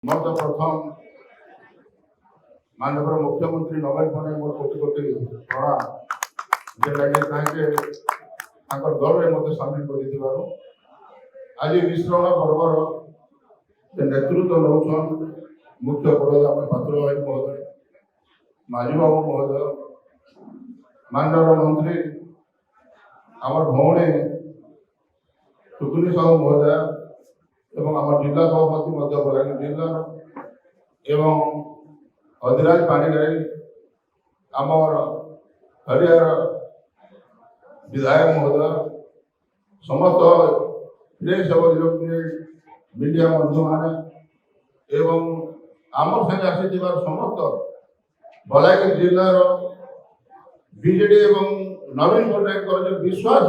मत प्रथम माननीय मुख्यमंत्री नवीन पट्टनायक मोर कोटि कोटि प्रणाम दल में मत सामिल कर आज मिश्रण पर्वर नेतृत्व नौन मुख्य प्रधान पात्र भाई महोदय माझी बाबू महोदय माननीय मंत्री आम भौणी टुकुनी साहू महोदय एवं आम जिला सभापति बलांगीर जिला एवं अधिराज पाणिग्राही आमर हरियार विधायक महोदय समस्त प्रेस और इलेक्ट्रोनिक मीडिया बंधु मैंने एवं आम संगे आसी समस्त बलांगीर जिलार बीजेडी एवं नवीन पट्टनायक जो विश्वास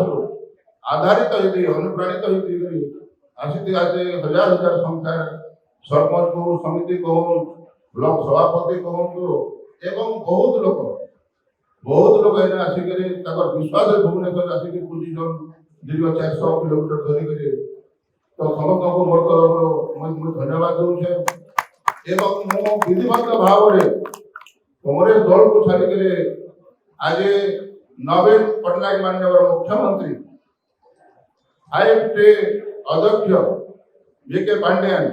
आधारित अनुप्राणित आसी आज हजार हजार संख्या सरपंच को समिति कहूँ ब्लॉक सभापति कहूँ एवं बहुत लोग आसिक विश्वास भुवनेश्वर आसिक पूछन दीर्घ 400 किलोमीटर धरिक तो समस्त को मोर तरफ धन्यवाद दूचे एवं मु विधिवत भाव में कांग्रेस दल को छाड़िक आज नवीन पट्टनायक माननीय मुख्यमंत्री आईएफटी अध्यक्ष बीके पांड्यान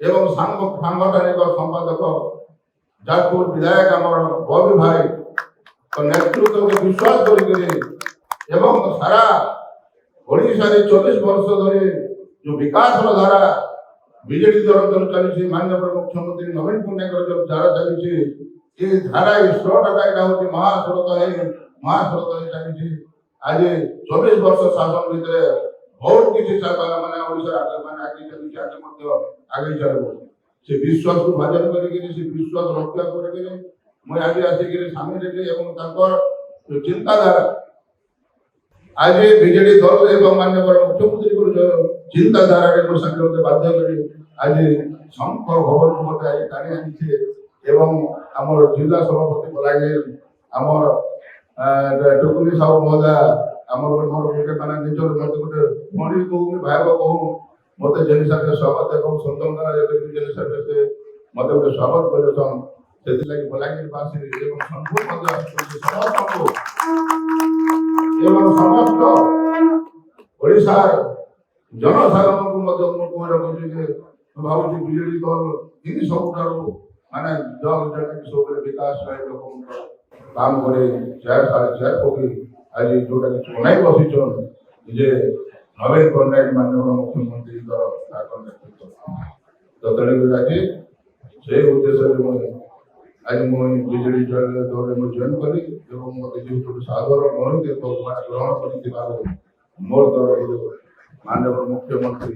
एवं सांगठनिक संपादक जाजपुर विधायक आमर बबी भाई तो नेतृत्व को विश्वास कर सारा ओडिशा 24 वर्ष धरी जो विकास धारा बीजेडी दल चली माननीय मुख्यमंत्री नवीन पट्टनायक जो धारा चली ये धारा स्रोता महास्रोत चली आज 24 वर्ष शासन भितर बहुत किसी मैंने आगे चलो से विश्वास को भाजन कर विश्वास रक्षा कर मुझे आज आसिक सामिल जो चिंताधारा आज बीजेडी दल एवं माननीय मुख्यमंत्री को जो चिंताधारा सामिल बाध्य कर आज शंख भवन को मत आज टाणी आनी एवं आम जिला सभापति बलांगीर आमर टुकुनी साहू महोदय आमर मोर गोटे मैंने निजर मत गोटे मणि कहूँ भाई कहूँ मत जे हिसाब से स्वागत एवं स्वतंत्र जे हिसाब से मत गोटे स्वागत कर बलांगीरवासी एवं संपूर्ण समस्त ओडिशार जनसाधारण को भावी बीजेडी दल इन सब माने दल सब विकास लोक काम करे 4.5 कोटी आज जोटा बनाई बसीचन जे नवीन पट्टनायक माननीय मुख्यमंत्री नेतृत्व तो तेणुक आज से उद्देश्य आज मुझे बीजेडी दल में जॉइन कली मत जो साधारण गणित ग्रहण कर मोर तरफ माननीय मुख्यमंत्री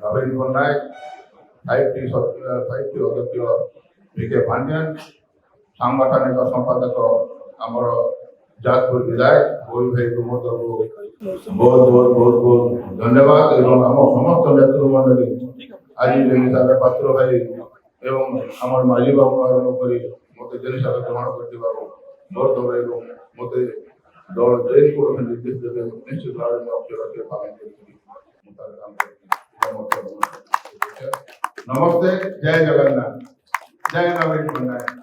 नवीन पट्टनायक 5टी अध्यक्ष बीके पांड्यान सांगठनिक संपादक आमर जाजपुर विधायक बबी भाई को मोर तरफ बहुत बहुत बहुत बहुत धन्यवाद एवं आम समस्त नेतृमंडली आज हिसाब पात्र भाई एवं आमर माझी बाबू आरम्भ कर मत जे हिसाब ग्रहण कर मोर तरफ मत दल जैन को निर्देश देते निश्चित भाव में अक्षर पालन कर नमस्ते जय जगन्नाथ जय नवीन पट्टनायक।